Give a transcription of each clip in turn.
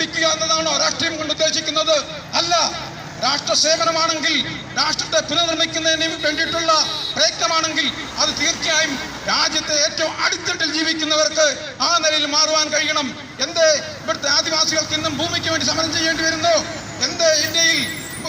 പിടിക്കുക എന്നതാണോ രാഷ്ട്രീയം കൊണ്ട് ഉദ്ദേശിക്കുന്നത്? അല്ല. രാഷ്ട്ര സേവനമാണെങ്കിൽ, രാഷ്ട്രത്തെ പുനർനിർമ്മിക്കുന്നതിന് വേണ്ടിയിട്ടുള്ള പ്രയത്നമാണെങ്കിൽ അത് തീർച്ചയായും രാജ്യത്തെ ഏറ്റവും അടിത്തട്ടിൽ ജീവിക്കുന്നവർക്ക് ആ നിലയിൽ മാറുവാൻ കഴിയണം. എന്തേ ഇവിടുത്തെ ആദിവാസികൾക്ക് ഇന്നും ഭൂമിക്ക് വേണ്ടി സമരം ചെയ്യേണ്ടി വരുന്നു? എന്തേ ഇന്ത്യയിൽ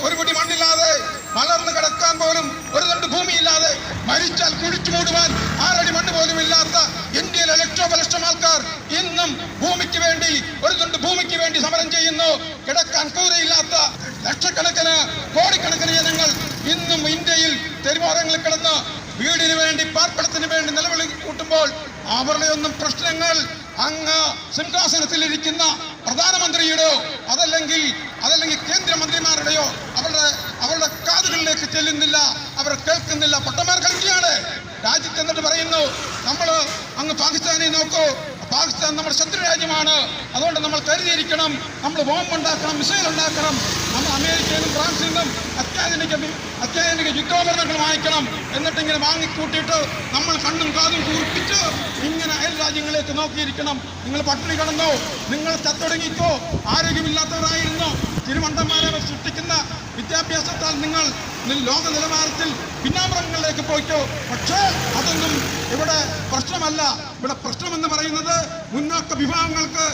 ഒരു പിടി മണ്ണില്ലാതെ, വളർന്നു കിടക്കാൻ പോലും ഒരു തണ്ട് ഭൂമിയില്ലാതെ, മരിച്ചാൽ കുഴിച്ചു മൂടുവാൻ 6 അടി മണ്ണ് പോലും ഇല്ലാത്ത ഇന്ത്യയിലെ ലക്ഷോപലക്ഷം ആൾക്കാർ ഇന്നും ഭൂമിക്ക് വേണ്ടി, ഒരു തണ്ട് ഭൂമിക്ക് വേണ്ടി സമരം ചെയ്യുന്നു? കിടക്കാൻ കൂരയില്ലാത്ത ലക്ഷക്കണക്കിന്, കോടിക്കണക്കിന് ജനങ്ങൾ ഇന്നും ഇന്ത്യയിൽ തെരുവോരങ്ങളിൽ കിടന്ന് വീടിന് വേണ്ടി, പാർപ്പിടത്തിന് വേണ്ടി നിലവിളി കൂട്ടുമ്പോൾ അവരുടെ ഒന്നും പ്രശ്നങ്ങൾ അങ്ങ് സിംഹാസനത്തിലിരിക്കുന്ന പ്രധാനമന്ത്രിയുടെയോ അതല്ലെങ്കിൽ കേന്ദ്രമന്ത്രിമാരുടെയോ അവരുടെ കാതുകളിലേക്ക് ചെല്ലുന്നില്ല, അവർ കേൾക്കുന്നില്ല. പൊട്ടന്മാർ കളിക്കുകയാണ് രാജ്യത്ത്. എന്നിട്ട് പറയുന്നു നമ്മൾ അങ്ങ് പാകിസ്ഥാനെ നോക്കൂ, പാകിസ്ഥാൻ നമ്മുടെ ശത്രു രാജ്യമാണ്, അതുകൊണ്ട് നമ്മൾ കരുതിയിരിക്കണം, നമ്മൾ ബോംബ് ഉണ്ടാക്കണം, മിസൈൽ ഉണ്ടാക്കണം, നമ്മൾ അമേരിക്കയിൽ നിന്നും ഫ്രാൻസിൽ നിന്നും അത്യാധുനിക യുദ്ധോപകരണങ്ങൾ വാങ്ങിക്കണം. എന്നിട്ടിങ്ങനെ വാങ്ങിക്കൂട്ടിയിട്ട് നമ്മൾ കണ്ണും കാതും കൂർപ്പിച്ച് ഇങ്ങനെ അയൽ രാജ്യങ്ങളിലേക്ക് നോക്കിയിരിക്കണം. നിങ്ങൾ പട്ടിണി കിടന്നോ, നിങ്ങൾ ചത്തൊടുങ്ങിക്കോ, ആരോഗ്യമില്ലാത്തവരായിരുന്നു, തിരുവണ്ടന്മാരെ സൃഷ്ടിക്കുന്ന വിദ്യാഭ്യാസത്താൽ നിങ്ങൾ ലോക നിലവാരത്തിൽ പിന്നാമ്പറങ്ങളിലേക്ക് പോയിക്കോ. പക്ഷേ അതൊന്നും ഇവിടെ പ്രശ്നമല്ല. ഇവിടെ പ്രശ്നമെന്ന് പറയുന്നത് മുന്നോക്ക വിഭാഗങ്ങൾക്ക്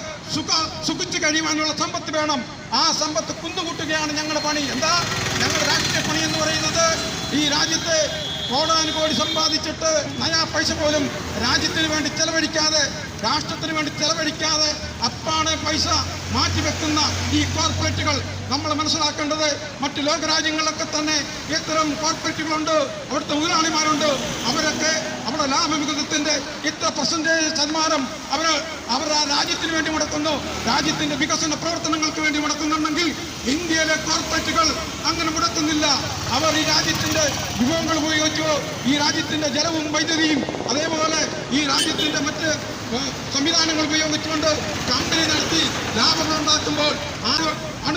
സുഖിച്ചു കഴിയുവാനുള്ള സമ്പത്ത് വേണം. ആ സമ്പത്ത് കുന്നുകൂട്ടുകയാണ് ഞങ്ങളുടെ പണി. എന്താ ഞങ്ങളുടെ രാഷ്ട്രീയ പണി എന്ന് പറയുന്നത്? ഈ രാജ്യത്തെ കോടാനുകോടി സമ്പാദിച്ചിട്ട് നയാ പൈസ പോലും രാജ്യത്തിന് വേണ്ടി ചെലവഴിക്കാതെ, രാഷ്ട്രത്തിന് വേണ്ടി ചെലവഴിക്കാതെ അപ്പാടെ പൈസ മാറ്റിവെക്കുന്ന ഈ കോർപ്പറേറ്റുകൾ നമ്മൾ മനസ്സിലാക്കേണ്ടത്, മറ്റ് ലോകരാജ്യങ്ങളിലൊക്കെ തന്നെ ഇത്തരം കോർപ്പറേറ്റുകളുണ്ട്, അവിടുത്തെ മുതലാളിമാരുണ്ട്. അവരൊക്കെ അവരുടെ ലാഭവിഹിതത്തിന്റെ ഇത്ര %% അവർ ആ രാജ്യത്തിന് വേണ്ടി മുടക്കുന്നു, രാജ്യത്തിന്റെ വികസന പ്രവർത്തനങ്ങൾക്ക് വേണ്ടി മുടക്കുന്നുണ്ടെങ്കിൽ ഇന്ത്യയിലെ കോർപ്പറേറ്റുകൾ അങ്ങനെ മുടക്കുന്നില്ല. അവർ ഈ രാജ്യത്തിന്റെ വിഭവങ്ങൾ ഉപയോഗിച്ചു, ഈ രാജ്യത്തിന്റെ ജലവും വൈദ്യുതിയും അതേപോലെ ഈ രാജ്യത്തിന്റെ മറ്റ് സംവിധാനങ്ങൾ ഉപയോഗിച്ചുകൊണ്ട് കമ്പനി നടത്തി ലാഭങ്ങൾ ഉണ്ടാക്കുമ്പോൾ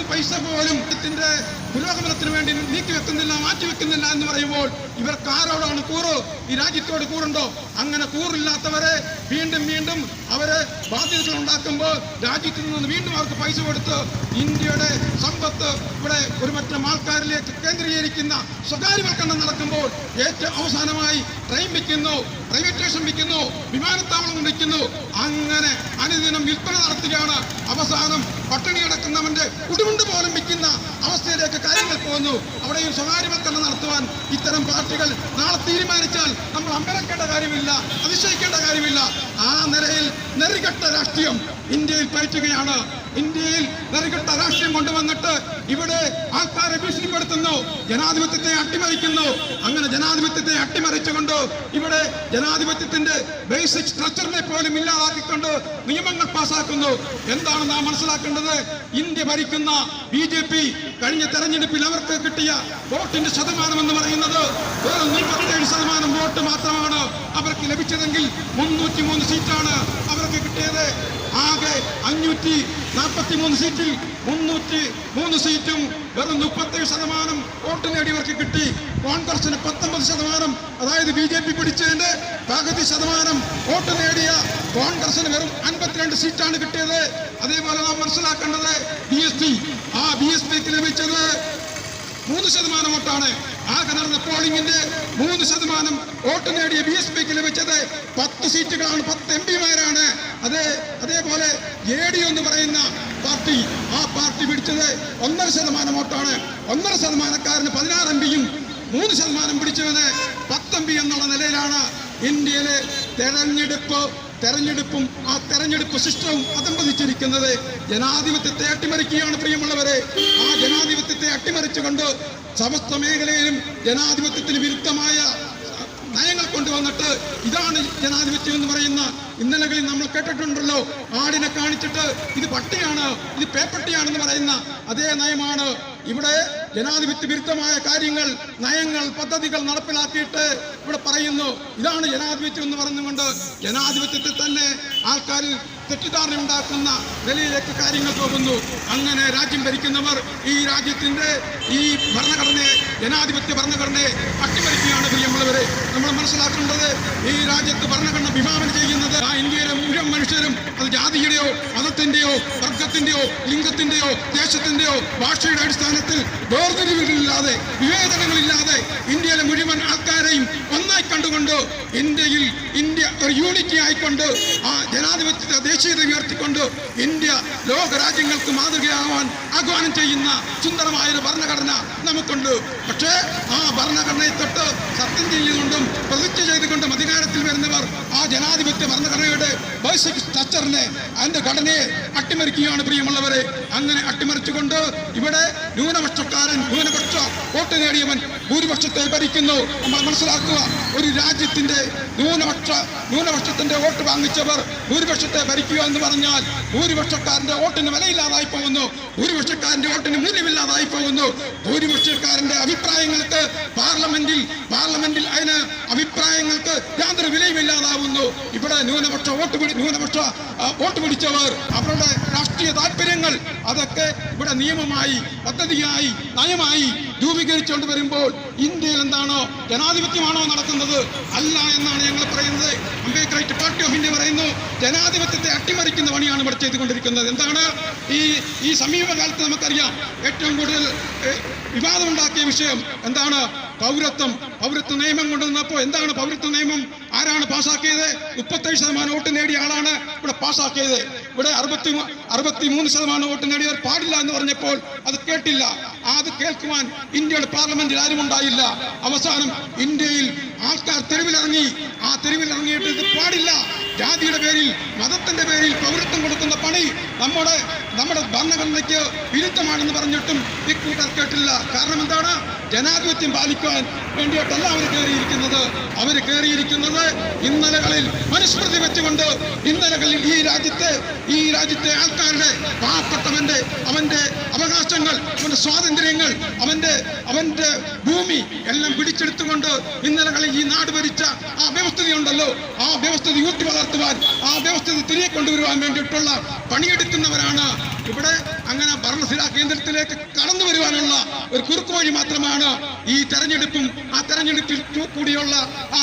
പൈസ പോലും ഇതിന്റെ പുരോഗമനത്തിന് വേണ്ടി നീക്കിവെക്കുന്നില്ല, മാറ്റിവെക്കുന്നില്ല എന്ന് പറയുമ്പോൾ ഇവർക്ക് ആരോടാണ് കൂറ്? ഈ രാജ്യത്തോട് കൂറുണ്ടോ? അങ്ങനെ കൂറില്ലാത്തവരെ വീണ്ടും അവരെ ബാധ്യതകൾ ഉണ്ടാക്കുമ്പോൾ രാജ്യത്തിൽ നിന്ന് വീണ്ടും അവർക്ക് പൈസ കൊടുത്ത് ഇന്ത്യയുടെ സമ്പത്ത് ഇവിടെ ഒരു മറ്റം ആൾക്കാരിലേക്ക് കേന്ദ്രീകരിക്കുന്ന സ്വകാര്യവൽക്കരണം നടക്കുമ്പോൾ ഏറ്റവും അവസാനമായി ട്രെയിൻ വിൽക്കുന്നു, റെയിൽവേ സ്റ്റേഷൻ വിൽക്കുന്നു, വിമാനത്താവളം വിൽക്കുന്നു. അങ്ങനെ അനുദിനം വിൽപ്പന നടത്തുകയാണ്. അവസാനം പട്ടിണി കിടക്കുന്നവന്റെ ഉടുമുണ്ട് പോലും വിൽക്കുന്ന അവസ്ഥയിലേക്ക് കാര്യങ്ങൾ പോകുന്നു. അവിടെയും സ്വകാര്യവൽക്കരണം നടത്തുവാൻ ഇത്തരം പാർട്ടികൾ നാളെ തീരുമാനിച്ചാൽ നമ്മൾ അമ്പരക്കേണ്ട കാര്യമില്ല, അതിശയിക്കേണ്ട കാര്യമില്ല. ആ നിലയിൽ നെറികെട്ട രാഷ്ട്രീയം ഇന്ത്യയിൽ പയറ്റുകയാണ്. ഇന്ത്യയിൽ നെറികെട്ട രാഷ്ട്രീയം കൊണ്ടുവന്നിട്ട് ഇവിടെ ആൾക്കാരെ ഭീഷണിപ്പെടുത്തുന്നു, ജനാധിപത്യത്തെ അട്ടിമറിക്കുന്നു. അങ്ങനെ ജനാധിപത്യത്തെ അട്ടിമറിച്ചുകൊണ്ട് ഇവിടെ ജനാധിപത്യത്തിന്റെ ബേസിക് സ്ട്രക്ചറിനെ പോലും ഇല്ലാതാക്കിക്കൊണ്ട് നിയമങ്ങൾ പാസാക്കുന്നു. എന്താണ് നാം മനസ്സിലാക്കേണ്ടത്? ഇന്ത്യ ഭരിക്കുന്ന BJP കഴിഞ്ഞ തെരഞ്ഞെടുപ്പിൽ അവർക്ക് കിട്ടിയ വോട്ടിന്റെ ശതമാനം എന്ന് പറയുന്നത് വെറും 37% വോട്ട് മാത്രമാണ് അവർക്ക് ലഭിച്ചതെങ്കിൽ 303 സീറ്റാണ് അവർക്ക് കിട്ടിയത്. ആകെ 543 സീറ്റിൽ 303 സീറ്റും വെറും 37% വോട്ട് നേടിയവർക്ക് കിട്ടി. കോൺഗ്രസിന് 19%, അതായത് BJP പിടിച്ചതിന്റെ പകുതി ശതമാനം വോട്ട് നേടിയ കോൺഗ്രസിന് വെറും 52 സീറ്റാണ് കിട്ടിയത്. അതേപോലെ നാം മനസ്സിലാക്കേണ്ടത് BSPക്ക് ലഭിച്ചത് 3% വോട്ടാണ്. ആകെ നടന്ന പോളിംഗിന്റെ 3% വോട്ട് നേടിയ BSPക്ക് ലഭിച്ചത് 10 സീറ്റുകളാണ്, 10 MP-മാരാണ്. അതേപോലെ ADU എന്ന് പറയുന്ന പാർട്ടി, ആ പാർട്ടി പിടിച്ചത് 1.5% വോട്ടാണ്. 1.5%കാരന് 16 MP-യും 3% പിടിച്ചവന് 10 MP എന്നുള്ള നിലയിലാണ് ഇന്ത്യയിലെ തെരഞ്ഞെടുപ്പും ആ തെരഞ്ഞെടുപ്പ് സിസ്റ്റവും അതമ്പതിച്ചിരിക്കുന്നത്. ജനാധിപത്യത്തെ അട്ടിമറിക്കുകയാണ് പ്രിയമുള്ളവരെ. ആ ജനാധിപത്യത്തെ അട്ടിമറിച്ചുകൊണ്ട് സമസ്ത മേഖലയിലും ജനാധിപത്യത്തിന് വിരുദ്ധമായ നയങ്ങൾ കൊണ്ടുവന്നിട്ട് ഇതാണ് ജനാധിപത്യം എന്ന് പറയുന്ന ഇന്നലകളിൽ നമ്മൾ കേട്ടിട്ടുണ്ടല്ലോ. ആടിനെ കാണിച്ചിട്ട് ഇത് പട്ടിയാണ്, ഇത് പേപ്പട്ടിയാണെന്ന് പറയുന്ന അതേ നയമാണ് ഇവിടെ ജനാധിപത്യ വിരുദ്ധമായ കാര്യങ്ങൾ, നയങ്ങൾ, പദ്ധതികൾ നടപ്പിലാക്കിയിട്ട് ഇവിടെ പറയുന്നു. ഇതാണ് ജനാധിപത്യം എന്ന് പറഞ്ഞുകൊണ്ട് ജനാധിപത്യത്തിൽ തന്നെ ആൾക്കാരിൽ തെറ്റിദ്ധാരണ ഉണ്ടാക്കുന്ന നിലയിലേക്ക് കാര്യങ്ങൾ പോകുന്നു. അങ്ങനെ രാജ്യം ഭരിക്കുന്നവർ ഈ രാജ്യത്തിന്റെ ഈ ഭരണഘടനയെ, ജനാധിപത്യ ഭരണഘടനയെ അട്ടിമറിക്കുകയാണ് പ്രിയമുള്ളവരെ. നമ്മൾ മനസ്സിലാക്കേണ്ടത് ഈ രാജ്യത്ത് ഭരണഘടന വിഭാവന ചെയ്യുന്നത് ഇന്ത്യയിലെ മുഴുവൻ മനുഷ്യർ മനുഷ്യരും അത് ജാതിയുടെയോ മതത്തിന്റെയോ വർഗത്തിന്റെയോ ലിംഗത്തിന്റെയോ ദേശത്തിന്റെയോ ഭാഷയുടെ അടിസ്ഥാനത്തിൽ വേർതിരിവുകളില്ലാതെ വിവേചനങ്ങളില്ലാതെ ഇന്ത്യയിലെ മുഴുവൻ ആൾക്കാരെയും ഒന്നായി കണ്ടുകൊണ്ട് ഇന്ത്യ ഒരു യൂണിറ്റി ആയിക്കൊണ്ട് ആ ജനാധിപത്യത്തെ ദേശീയത ഉയർത്തിക്കൊണ്ട് ഇന്ത്യ ലോക രാജ്യങ്ങൾക്ക് മാതൃകയാവാൻ ആഹ്വാനം ചെയ്യുന്ന സുന്ദരമായൊരു ഭരണഘടന നമുക്കുണ്ട്. പക്ഷേ ആ ഭരണഘടനയെ തൊട്ട് സത്യം ചെയ്തുകൊണ്ടും പ്രതിജ്ഞ ചെയ്തുകൊണ്ടും അധികാരത്തിൽ വരുന്നവർ ആ ജനാധിപത്യ ഭരണഘടനയുടെ ബേസിക് സ്ട്രക്ചറിനെ അതിന്റെ ഘടനയെ അട്ടിമറിക്കുകയാണ് പ്രിയമുള്ളവരെ. അങ്ങനെ അട്ടിമറിച്ചുകൊണ്ട് ഇവിടെ ന്യൂനപക്ഷ വോട്ട് നേടിയവൻ ഭൂരിപക്ഷത്തെ ഭരിക്കുന്നു. നമ്മൾ മനസ്സിലാക്കുക, ഒരു രാജ്യത്തിന്റെ ന്യൂനപക്ഷത്തിന്റെ വോട്ട് വാങ്ങിച്ചവർ ഭൂരിപക്ഷത്തെ ഭരിക്കുക എന്ന് പറഞ്ഞാൽ ഭൂരിപക്ഷക്കാരന്റെ വോട്ടിന് വിലയില്ലാതായി പോകുന്നു, ഭൂരിപക്ഷക്കാരന്റെ വോട്ടിന് മൂല്യമില്ലാതായി പോകുന്നു. ഭൂരിപക്ഷക്കാരന്റെ അഭിപ്രായങ്ങൾക്ക് പാർലമെന്റിൽ അതിന് അഭിപ്രായങ്ങൾക്ക് യാതൊരു വിലയുമില്ലാതാവുന്നു. ഇവിടെ ന്യൂനപക്ഷ വോട്ട് പിടിച്ചവർ അവരുടെ രാഷ്ട്രീയ താല്പര്യങ്ങൾ അതൊക്കെ ഇവിടെ നിയമമായി പദ്ധതിയായി നയമായി രൂപീകരിച്ചുകൊണ്ട് വരുമ്പോൾ ഇന്ത്യയിൽ എന്താണോ ജനാധിപത്യമാണോ നടക്കുന്നത്? അല്ല എന്നാണ് ഞങ്ങൾ പറയുന്നത്. അംബേദ്കർ പാർട്ടി ഓഫ് ഇന്ത്യ പറയുന്നു, ജനാധിപത്യത്തെ അട്ടിമറിക്കുന്ന പണിയാണ് ഇവിടെ ചെയ്തുകൊണ്ടിരിക്കുന്നത്. എന്താണ് ഈ സമീപകാലത്ത് നമുക്കറിയാം ഏറ്റവും കൂടുതൽ വിവാദമുണ്ടാക്കിയ വിഷയം എന്താണ്? പൗരത്വ നിയമം കൊണ്ടുവന്നപ്പോൾ എന്താണ് പൗരത്വ നിയമം? ആരാണ് പാസ്സാക്കിയത്? 37% വോട്ട് നേടിയ ആളാണ് ഇവിടെ പാസ്സാക്കിയത്. ഇവിടെ 63% വോട്ട് നേടിയവർ പാടില്ല എന്ന് പറഞ്ഞപ്പോൾ അത് കേട്ടില്ല. അത് കേൾക്കുവാൻ ഇന്ത്യയുടെ പാർലമെന്റിൽ ആരും ഉണ്ടായില്ല. അവസാനം ഇന്ത്യയിൽ ആൾക്കാർ തെരുവിലിറങ്ങി. ആ തെരുവിലിറങ്ങിയിട്ട് ഇത് പാടില്ല, ജാതിയുടെ പേരിൽ മതത്തിന്റെ പേരിൽ പൗരത്വം കൊടുക്കുന്ന പണി നമ്മുടെ ഭരണഘടനയ്ക്ക് വിരുദ്ധമാണെന്ന് പറഞ്ഞിട്ടും ഇക്കൂട്ടർ കേട്ടില്ല. കാരണം എന്താണ്? ജനാധിപത്യം പാലിക്കാൻ വേണ്ടിയിട്ടല്ല അവർ കയറിയിരിക്കുന്നത് ഇന്നലകളിൽ മനുസ്മൃതി വെച്ചുകൊണ്ട് ഇന്നലകളിൽ ഈ രാജ്യത്തെ ആൾക്കാരുടെ പാവപ്പെട്ടവന്റെ അവന്റെ അവകാശങ്ങൾ, അവന്റെ സ്വാതന്ത്ര്യങ്ങൾ, അവന്റെ ഭൂമി എല്ലാം പിടിച്ചെടുത്തുകൊണ്ട് ഇന്നലകളിൽ ഈ നാട് ഭരിച്ച ആ വ്യവസ്ഥയുണ്ടല്ലോ, ആ വ്യവസ്ഥ ഊട്ടി വളർത്തുവാൻ, ആ വ്യവസ്ഥ തിരികെ കൊണ്ടുവരുവാൻ വേണ്ടിയിട്ടുള്ള പണിയെടുക്കുന്നവരാണ് ഇവിടെ. അങ്ങനെ ഭരണസിരാ കേന്ദ്രത്തിലേക്ക് കടന്നു വരുവാനുള്ള ഒരു കുറുക്കുവഴി മാത്രമാണ് ഈ തെരഞ്ഞെടുപ്പും ആ തെരഞ്ഞെടുപ്പിൽ കൂടിയുള്ള ആ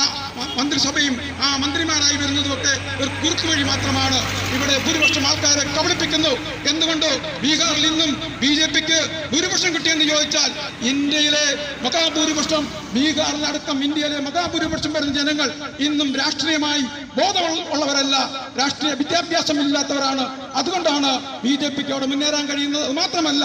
മന്ത്രിസഭയും ആ മന്ത്രിമാരായി വരുന്നതുമൊക്കെ ഒരു കുറുക്കുവഴി മാത്രമാണ്. ഇവിടെ ഭൂരിപക്ഷം ആൾക്കാരെ കബളിപ്പിക്കുന്നു. എന്തുകൊണ്ട്? ബീഹാറിൽ നിന്നും BJPക്ക് ഭൂരിപക്ഷം കിട്ടിയെന്ന് ചോദിച്ചാൽ ഇന്ത്യയിലെ മഹാഭൂരിപക്ഷം, ബീഹാറിലടക്കം ഇന്ത്യയിലെ മഹാഭൂരിപക്ഷം വരുന്ന ജനങ്ങൾ ഇന്നും രാഷ്ട്രീയമായി ബോധമുള്ളവരല്ല, രാഷ്ട്രീയ വിദ്യാഭ്യാസം ഇല്ലാത്തവരാണ്. അതുകൊണ്ടാണ് BJPക്ക് അവിടെ മുന്നേറാൻ കഴിയുന്നത്. മാത്രമല്ല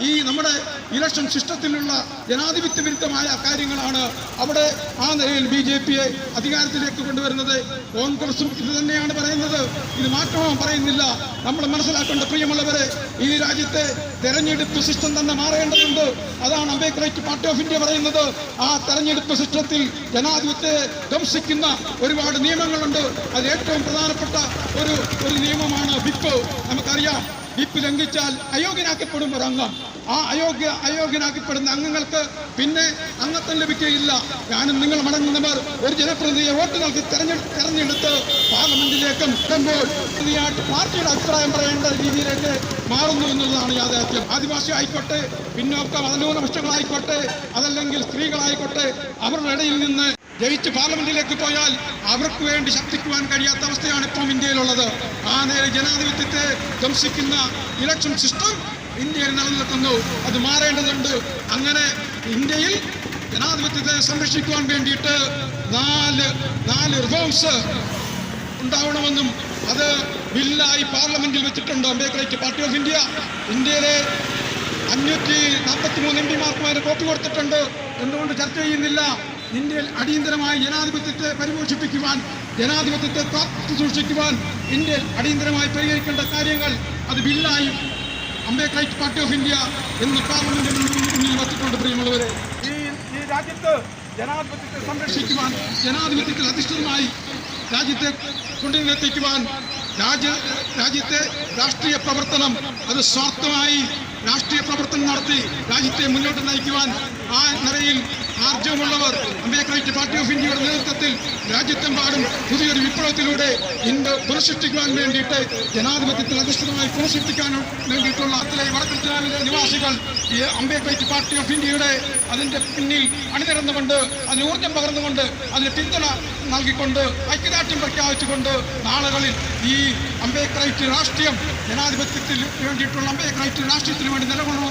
ഈ നമ്മുടെ ഇലക്ഷൻ സിസ്റ്റത്തിലുള്ള ജനാധിപത്യ വിരുദ്ധമായ കാര്യങ്ങളാണ് അവിടെ ആ നിലയിൽ BJPയെ അധികാരത്തിലേക്ക് കൊണ്ടുവരുന്നത്. കോൺഗ്രസും ഇത് തന്നെയാണ് പറയുന്നത്, ഇത് മാറ്റമോ പറയുന്നില്ല. നമ്മൾ മനസ്സിലാക്കേണ്ട പ്രിയമുള്ളവരെ, ഈ രാജ്യത്തെ തെരഞ്ഞെടുപ്പ് സിസ്റ്റം തന്നെ മാറേണ്ടതുണ്ട്. അതാണ് അംബേദ്കർ പാർട്ടി ഓഫ് ഇന്ത്യ പറയുന്നത്. ആ തെരഞ്ഞെടുപ്പ് സിസ്റ്റത്തിൽ ജനാധിപത്യത്തെ ധ്വംസിക്കുന്ന ഒരുപാട് നിയമങ്ങളുണ്ട്. അതിൽ ഏറ്റവും പ്രധാനപ്പെട്ട ഒരു നിയമമാണ് വിപ്പ്. നമുക്കറിയാം, വിപ്പ് ലംഘിച്ചാൽ അയോഗ്യനാക്കപ്പെടും ഒരു അംഗം. ആ അയോഗ്യനാക്കപ്പെടുന്ന അംഗങ്ങൾക്ക് പിന്നെ അംഗത്വം ലഭിക്കുകയില്ല. ഞാനും നിങ്ങൾ മടങ്ങുന്നവർ ഒരു ജനപ്രതിനിധിയെ വോട്ട് നൽകി തെരഞ്ഞെടുത്ത് പാർലമെന്റിലേക്കും എത്തുമ്പോൾ പാർട്ടിയുടെ അഭിപ്രായം പറയേണ്ട രീതിയിലേക്ക് മാറുന്നു എന്നുള്ളതാണ് യാഥാർത്ഥ്യം. ആദിവാസി ആയിക്കോട്ടെ, പിന്നോക്ക മതന്യൂനപക്ഷങ്ങളായിക്കോട്ടെ, അതല്ലെങ്കിൽ സ്ത്രീകളായിക്കോട്ടെ, അവരുടെ ഇടയിൽ നിന്ന് ജയിച്ച് പാർലമെന്റിലേക്ക് പോയാൽ അവർക്ക് വേണ്ടി ശബ്ദിക്കുവാൻ കഴിയാത്ത അവസ്ഥയാണ് ഇപ്പം ഇന്ത്യയിലുള്ളത്. ആ നേരെ ജനാധിപത്യത്തെ ധ്വംസിക്കുന്ന ഇലക്ഷൻ സിസ്റ്റം ഇന്ത്യയിൽ നിലനിൽക്കുന്നു. അത് മാറേണ്ടതുണ്ട്. അങ്ങനെ ഇന്ത്യയിൽ ജനാധിപത്യത്തെ സംരക്ഷിക്കുവാൻ വേണ്ടിയിട്ട് നാല് റിഫോംസ് ഉണ്ടാവണമെന്നും അത് ബില്ലായി പാർലമെന്റിൽ വെച്ചിട്ടുണ്ട് അംബേദ്കർ പാർട്ടി ഓഫ് ഇന്ത്യ. ഇന്ത്യയിലെ 543 MPമാർക്ക് അതിന് കോപ്പി കൊടുത്തിട്ടുണ്ട്. എന്തുകൊണ്ട് ചർച്ച ചെയ്യുന്നില്ല? ഇന്ത്യയിൽ അടിയന്തരമായി ജനാധിപത്യത്തെ പരിപോഷിപ്പിക്കുവാൻ, ജനാധിപത്യത്തെ കാത്തു സൂക്ഷിക്കുവാൻ ഇന്ത്യയിൽ അടിയന്തരമായി പരിഹരിക്കേണ്ട കാര്യങ്ങൾ അത് ബില്ലായി അംബേദ്കർ പാർട്ടി ഓഫ് ഇന്ത്യ എന്ന് പാർലമെന്റിൽ മുന്നിൽ വച്ചിട്ടുണ്ട്. പ്രിയമുള്ളവരെ, ഈ രാജ്യത്ത് ജനാധിപത്യത്തെ സംരക്ഷിക്കുവാൻ, ജനാധിപത്യത്തിൽ അധിഷ്ഠിതമായി രാജ്യത്തെ കൊണ്ടുവന്നെത്തിക്കുവാൻ, രാജ്യത്തെ രാഷ്ട്രീയ പ്രവർത്തനം അത് സ്വാർത്ഥമായി രാഷ്ട്രീയ പ്രവർത്തനം നടത്തി രാജ്യത്തെ മുന്നോട്ട് നയിക്കുവാൻ, ആ നിലയിൽ ആർജവമുള്ളവർ അംബേദ്കർ പാർട്ടി ഓഫ് ഇന്ത്യയുടെ നേതൃത്വത്തിൽ രാജ്യത്തെമ്പാടും പുതിയൊരു വിപ്ലവത്തിലൂടെ ഇന്ത്യ പുനഃസൃഷ്ടിക്കുവാൻ വേണ്ടിയിട്ട് ജനാധിപത്യത്തിൽ അധിഷ്ഠിതമായി പുനഃസൃഷ്ടിക്കാൻ വേണ്ടിയിട്ടുള്ള വടക്കൻ നിവാസികൾ ഈ അംബേദ്കർ പാർട്ടി ഓഫ് ഇന്ത്യയുടെ അതിന്റെ പിന്നിൽ അണിനിരന്നുകൊണ്ട് അതിന് ഊർജം പകർന്നുകൊണ്ട് അതിന് പിന്തുണ നൽകിക്കൊണ്ട് ഐക്യദാർഢ്യം പ്രഖ്യാപിച്ചുകൊണ്ട് നാളുകളിൽ ഈ അംബേദ്കർ രാഷ്ട്രീയം ജനാധിപത്യത്തിൽ വേണ്ടിയിട്ടുള്ള അംബേദ്കർ രാഷ്ട്രീയത്തിന് വേണ്ടി നിലകൊള്ളുമെന്ന്